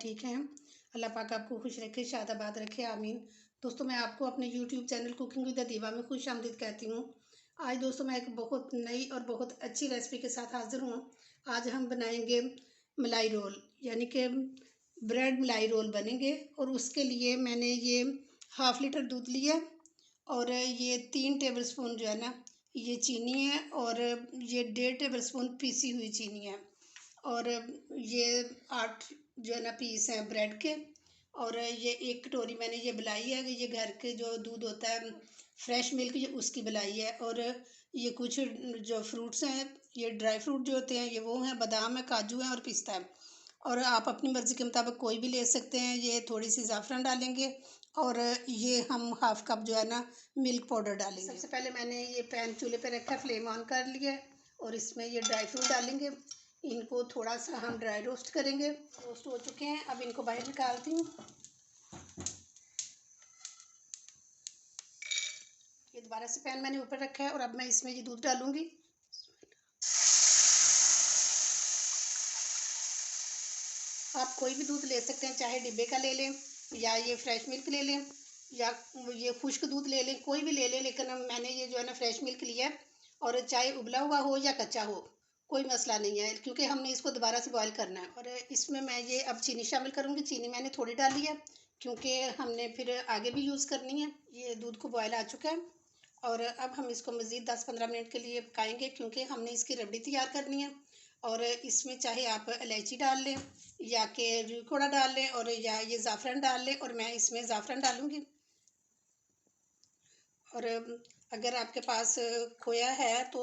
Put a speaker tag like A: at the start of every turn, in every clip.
A: ठीक हैं। अल्लाह पाक आपको खुश रखे, शादाबाद रखे, आमीन। दोस्तों, मैं आपको अपने यूट्यूब चैनल कुकिंग विद दीवा में खुश आमदीद कहती हूँ। आज दोस्तों मैं एक बहुत नई और बहुत अच्छी रेसिपी के साथ हाज़िर हूँ। आज हम बनाएंगे मलाई रोल, यानी कि ब्रेड मलाई रोल बनेंगे। और उसके लिए मैंने ये हाफ़ लीटर दूध लिया और ये 3 टेबल स्पून जो है ना ये चीनी है, और ये 1.5 टेबल स्पून पीसी हुई चीनी है, और ये 8 जो है ना पीस हैं ब्रेड के, और ये 1 कटोरी मैंने ये मलाई है। ये घर के जो दूध होता है फ्रेश मिल्क, ये उसकी मलाई है। और ये कुछ जो फ्रूट्स हैं, ये ड्राई फ्रूट जो होते हैं ये वो हैं, बादाम है, काजू है और पिस्ता है। और आप अपनी मर्ज़ी के मुताबिक कोई भी ले सकते हैं। ये थोड़ी सी ज़ाफ़रान डालेंगे, और ये हम हाफ़ कप जो है ना मिल्क पाउडर डालेंगे। सबसे पहले मैंने ये पैन चूल्हे पे रखा, फ्लेम ऑन कर लिया है, और इसमें ये ड्राई फ्रूट डालेंगे। इनको थोड़ा सा हम ड्राई रोस्ट करेंगे। रोस्ट हो चुके हैं, अब इनको बाहर निकालती हूँ। ये दोबारा से पैन मैंने ऊपर रखा है, और अब मैं इसमें ये दूध डालूंगी। आप कोई भी दूध ले सकते हैं, चाहे डिब्बे का ले लें या ये फ्रेश मिल्क ले लें या ये खुश्क दूध ले लें, कोई भी ले लें। लेकिन मैंने ये जो है ना फ्रेश मिल्क लिया है, और चाहे उबला हुआ हो या कच्चा हो, कोई मसला नहीं है, क्योंकि हमने इसको दोबारा से बॉईल करना है। और इसमें मैं ये अब चीनी शामिल करूँगी। चीनी मैंने थोड़ी डाली है, क्योंकि हमने फिर आगे भी यूज़ करनी है। ये दूध को बॉयल आ चुका है, और अब हम इसको मज़ीद 10-15 मिनट के लिए पकाएंगे, क्योंकि हमने इसकी रबड़ी तैयार करनी है। और इसमें चाहे आप इलायची डाल लें या कि रुई डाल लें, और या ये ज़ाफ़रान डाल लें, और मैं इसमें ज़ाफ़रान डालूँगी। और अगर आपके पास खोया है तो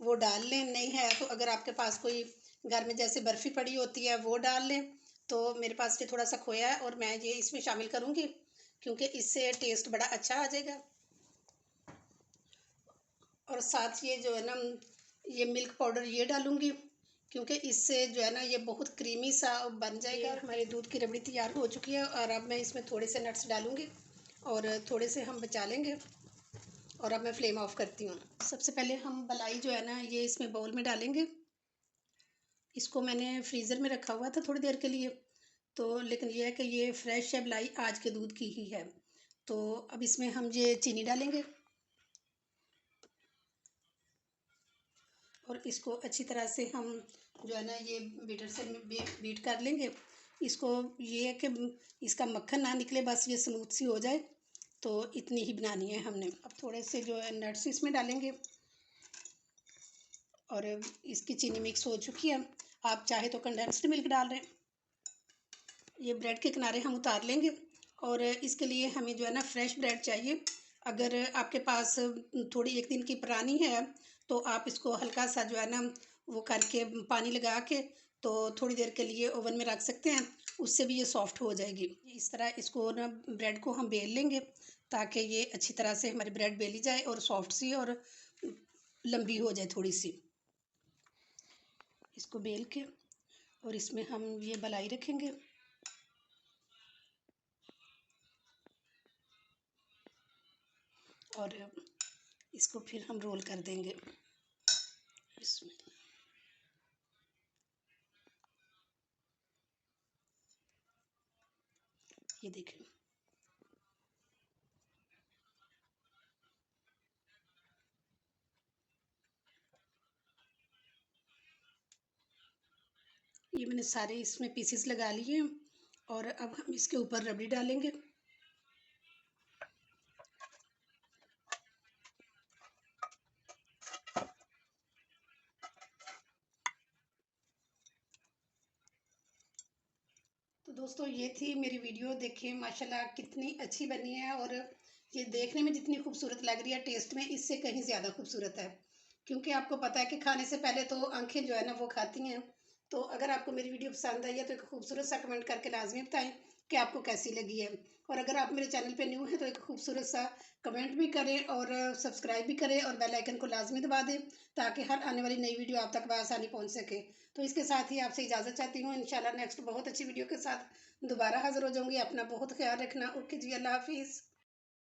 A: वो डाल लें, नहीं है तो अगर आपके पास कोई घर में जैसे बर्फ़ी पड़ी होती है वो डाल लें। तो मेरे पास ये थोड़ा सा खोया है, और मैं ये इसमें शामिल करूँगी, क्योंकि इससे टेस्ट बड़ा अच्छा आ जाएगा। और साथ ये जो है ना ये मिल्क पाउडर ये डालूँगी, क्योंकि इससे जो है ना ये बहुत क्रीमी सा बन जाएगा। हमारे दूध की रबड़ी तैयार हो चुकी है, और अब मैं इसमें थोड़े से नट्स डालूँगी, और थोड़े से हम बचा लेंगे। और अब मैं फ्लेम ऑफ करती हूँ। सबसे पहले हम मलाई जो है ना ये इसमें बाउल में डालेंगे। इसको मैंने फ्रीज़र में रखा हुआ था थोड़ी देर के लिए, तो लेकिन ये है कि ये फ्रेश है मलाई, आज के दूध की ही है। तो अब इसमें हम ये चीनी डालेंगे, और इसको अच्छी तरह से हम जो है ना ये बीटर से बीट कर लेंगे। इसको ये है कि इसका मक्खन ना निकले, बस ये स्मूथ सी हो जाए, तो इतनी ही बनानी है हमने। अब थोड़े से जो है नट्स इसमें डालेंगे, और इसकी चीनी मिक्स हो चुकी है। आप चाहे तो कंडेंस्ड मिल्क डाल रहे हैं। ये ब्रेड के किनारे हम उतार लेंगे, और इसके लिए हमें जो है ना फ्रेश ब्रेड चाहिए। अगर आपके पास थोड़ी 1 दिन की पुरानी है तो आप इसको हल्का सा जो है ना वो करके पानी लगा के तो थोड़ी देर के लिए ओवन में रख सकते हैं, उससे भी ये सॉफ्ट हो जाएगी। इस तरह इसको ना ब्रेड को हम बेल लेंगे, ताकि ये अच्छी तरह से हमारी ब्रेड बेली जाए और सॉफ्ट सी और लंबी हो जाए थोड़ी सी। इसको बेल के और इसमें हम ये मलाई रखेंगे, और इसको फिर हम रोल कर देंगे इसमें। ये देखें, ये मैंने सारे इसमें पीसेस लगा लिए, और अब हम इसके ऊपर रबड़ी डालेंगे। तो दोस्तों ये थी मेरी वीडियो। देखिए माशाल्लाह कितनी अच्छी बनी है, और ये देखने में जितनी खूबसूरत लग रही है, टेस्ट में इससे कहीं ज़्यादा खूबसूरत है। क्योंकि आपको पता है कि खाने से पहले तो आंखें जो है ना वो खाती हैं। तो अगर आपको मेरी वीडियो पसंद आई है तो एक खूबसूरत सा कमेंट करके लाजमी बताएं कि आपको कैसी लगी है। और अगर आप मेरे चैनल पे न्यू हैं तो एक खूबसूरत सा कमेंट भी करें, और सब्सक्राइब भी करें, और बेल आइकन को लाजमी दबा दें, ताकि हर आने वाली नई वीडियो आप तक बआसानी पहुंच सके। तो इसके साथ ही आपसे इजाज़त चाहती हूँ। इंशाल्लाह नेक्स्ट बहुत अच्छी वीडियो के साथ दोबारा हाजिर हो जाऊँगी। अपना बहुत ख्याल रखना। ओके जी, अल्लाह हाफिज़।